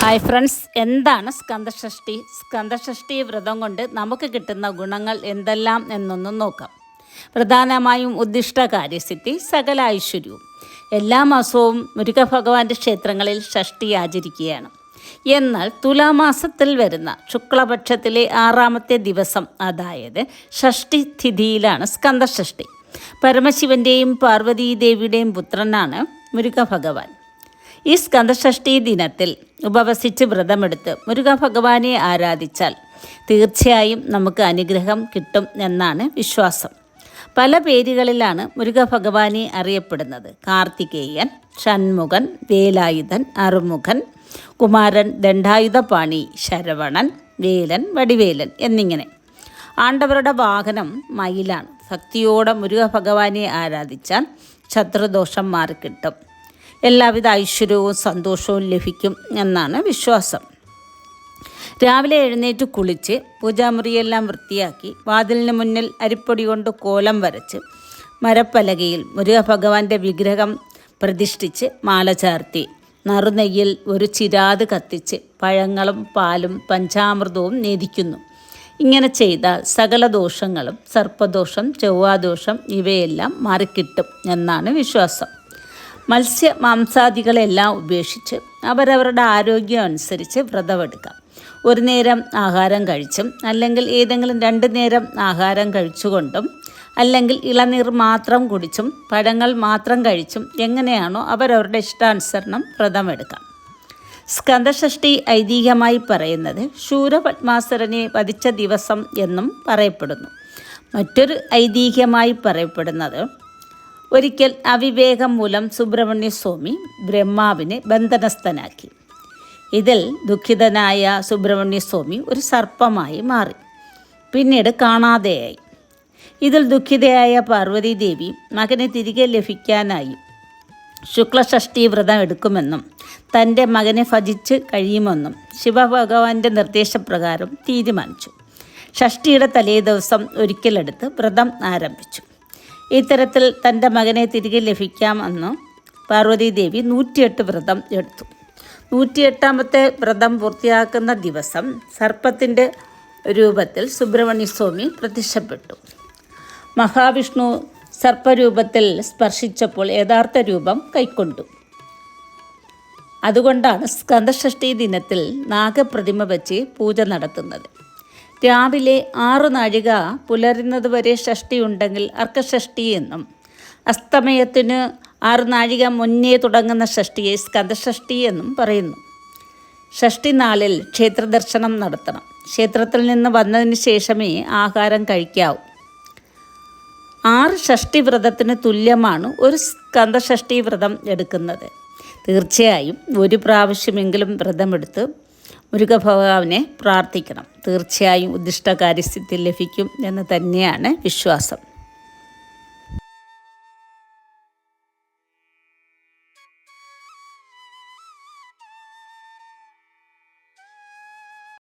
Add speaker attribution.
Speaker 1: Hi friends, എന്താണ് സ്കന്ദഷഷ്ഠി? സ്കന്ദഷഷ്ഠി വ്രതം കൊണ്ട് നമുക്ക് കിട്ടുന്ന ഗുണങ്ങൾ എന്തെല്ലാം എന്നൊന്നും നോക്കാം. പ്രധാനമായും ഉദ്ദിഷ്ട കാര്യസിദ്ധി, സകല ഐശ്വര്യവും. എല്ലാ മാസവും മുരുകഭഗവാന്റെ ക്ഷേത്രങ്ങളിൽ ഷഷ്ഠി ആചരിക്കുകയാണ്. എന്നാൽ തുലാമാസത്തിൽ വരുന്ന ശുക്ലപക്ഷത്തിലെ 6ാമത്തെ ദിവസം, അതായത് ഷഷ്ഠി തിഥിയിലാണ് സ്കന്ദഷഷ്ഠി. പരമശിവൻ്റെയും പാർവതീദേവിയുടെയും പുത്രനാണ് മുരുകഭഗവാൻ. ഈ സ്കന്ദഷഷ്ഠി ദിനത്തിൽ ഉപവസിച്ച് വ്രതമെടുത്ത് മുരുകഭഗവാനെ ആരാധിച്ചാൽ തീർച്ചയായും നമുക്ക് അനുഗ്രഹം കിട്ടും എന്നാണ് വിശ്വാസം. പല പേരുകളിലാണ് മുരുകഭഗവാനെ അറിയപ്പെടുന്നത്. കാർത്തികേയൻ, ഷൺമുഖൻ, വേലായുധൻ, അറുമുഖൻ, കുമാരൻ, ദണ്ഡായുധപാണി, ശരവണൻ, വേലൻ, വടിവേലൻ എന്നിങ്ങനെ. ആണ്ടവരുടെ വാഹനം മയിലാണ്. ഭക്തിയോടെ മുരുകഭഗവാനെ ആരാധിച്ചാൽ ശത്രുദോഷം മാറിക്കിട്ടും. എല്ലാവിധ ഐശ്വര്യവും സന്തോഷവും ലഭിക്കും എന്നാണ് വിശ്വാസം. രാവിലെ എഴുന്നേറ്റ് കുളിച്ച് പൂജാമുറിയെല്ലാം വൃത്തിയാക്കി വാതിലിന് മുന്നിൽ അരിപ്പൊടി കൊണ്ട് കോലം വരച്ച് മരപ്പലകയിൽ മുരുകഭഗവാന്റെ വിഗ്രഹം പ്രതിഷ്ഠിച്ച് മാല ചാർത്തി നറുനെയ്യിൽ ഒരു ചിരാത് കത്തിച്ച് പഴങ്ങളും പാലും പഞ്ചാമൃതവും നേദിക്കുന്നു. ഇങ്ങനെ ചെയ്താൽ സകല ദോഷങ്ങളും, സർപ്പദോഷം, ചൊവ്വാദോഷം ഇവയെല്ലാം മാറിക്കിട്ടും എന്നാണ് വിശ്വാസം. മത്സ്യ മാംസാദികളെല്ലാം ഉപേക്ഷിച്ച് അവരവരുടെ ആരോഗ്യം അനുസരിച്ച് വ്രതമെടുക്കാം. ഒരു നേരം ആഹാരം കഴിച്ചും, അല്ലെങ്കിൽ ഏതെങ്കിലും 2 നേരം ആഹാരം കഴിച്ചുകൊണ്ടും, അല്ലെങ്കിൽ ഇളനീർ മാത്രം കുടിച്ചും പഴങ്ങൾ മാത്രം കഴിച്ചും എങ്ങനെയാണോ അവരവരുടെ ഇഷ്ടാനുസരണം വ്രതമെടുക്കാം. സ്കന്ദഷഷ്ഠി ഐതിഹ്യമായി പറയുന്നത് ശൂരപത്മാസുരനെ വധിച്ച ദിവസം എന്നും പറയപ്പെടുന്നു. മറ്റൊരു ഐതിഹ്യമായി പറയപ്പെടുന്നത് ഒരിക്കൽ അവിവേകം മൂലം സുബ്രഹ്മണ്യസ്വാമി ബ്രഹ്മാവിനെ ബന്ധനസ്ഥനാക്കി. ഇതിൽ ദുഃഖിതനായ സുബ്രഹ്മണ്യസ്വാമി ഒരു സർപ്പമായി മാറി, പിന്നീട് കാണാതെയായി. ഇതിൽ ദുഃഖിതയായ പാർവതീദേവി മകനെ തിരികെ ലഭിക്കാനായി ശുക്ലഷഷ്ഠി വ്രതം എടുക്കുമെന്നും തൻ്റെ മകനെ ഭജിച്ച് കഴിയുമെന്നും ശിവഭഗവാന്റെ നിർദ്ദേശപ്രകാരം തീരുമാനിച്ചു. ഷഷ്ഠിയുടെ തലേദിവസം ഒരിക്കലെടുത്ത് വ്രതം ആരംഭിച്ചു. ഇത്തരത്തിൽ തൻ്റെ മകനെ തിരികെ ലഭിക്കാമെന്ന് പാർവതീദേവി 108 വ്രതം എടുത്തു. 108ാമത്തെ വ്രതം പൂർത്തിയാക്കുന്ന ദിവസം സർപ്പത്തിൻ്റെ രൂപത്തിൽ സുബ്രഹ്മണ്യസ്വാമി പ്രത്യക്ഷപ്പെട്ടു. മഹാവിഷ്ണു സർപ്പരൂപത്തിൽ സ്പർശിച്ചപ്പോൾ യഥാർത്ഥ രൂപം കൈക്കൊണ്ടു. അതുകൊണ്ടാണ് സ്കന്ദഷഷ്ഠി ദിനത്തിൽ നാഗപ്രതിമ വച്ച് പൂജ നടത്തുന്നത്. രാവിലെ 6 നാഴിക പുലരുന്നതുവരെ ഷഷ്ഠി ഉണ്ടെങ്കിൽ അർക്കഷഷ്ഠി എന്നും, അസ്തമയത്തിന് 6 നാഴിക മുന്നേ തുടങ്ങുന്ന ഷഷ്ഠിയെ സ്കന്ദഷഷ്ഠി എന്നും പറയുന്നു. ഷഷ്ഠി നാളിൽ ക്ഷേത്രദർശനം നടത്തണം. ക്ഷേത്രത്തിൽ നിന്ന് വന്നതിന് ശേഷമേ ആഹാരം കഴിക്കാവൂ. 6 ഷഷ്ഠി വ്രതത്തിന് തുല്യമാണ് ഒരു സ്കന്ദഷഷ്ഠി വ്രതം എടുക്കുന്നത്. തീർച്ചയായും ഒരു പ്രാവശ്യമെങ്കിലും വ്രതമെടുത്ത് മുരുകഭഗവാനെ പ്രാർത്ഥിക്കണം. തീർച്ചയായും ഉദ്ദിഷ്ട കാര്യസിദ്ധി ലഭിക്കും എന്ന് തന്നെയാണ് വിശ്വാസം.